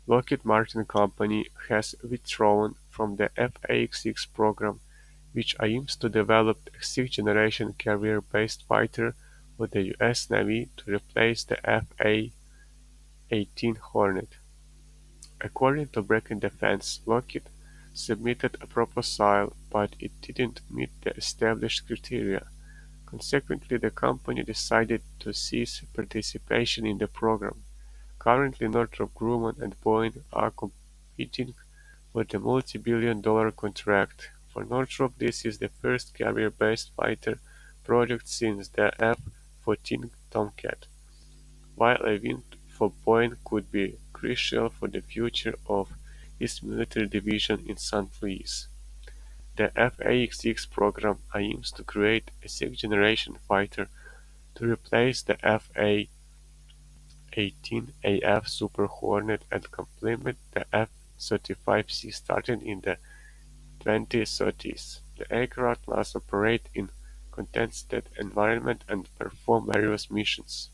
Lockheed Martin Company has withdrawn from the F-A-XX program, which aims to develop a sixth-generation carrier-based fighter for the U.S. Navy to replace the F-A-18 Hornet. According to Brecken Defense, Lockheed submitted a proposal, but it didn't meet the established criteria. Consequently, the company decided to cease participation in the program. Currently, Northrop Grumman and Boeing are competing for the multi-billion-dollar contract. For Northrop, this is the first carrier-based fighter project since the F-14 Tomcat, while a win for Boeing could be crucial for the future of its military division in St. Louis. The F-A-XX program aims to create a sixth-generation fighter to replace the F-18AF Super Hornet and complement the F-35C starting in the 2030s. The aircraft must operate in contested environment and perform various missions.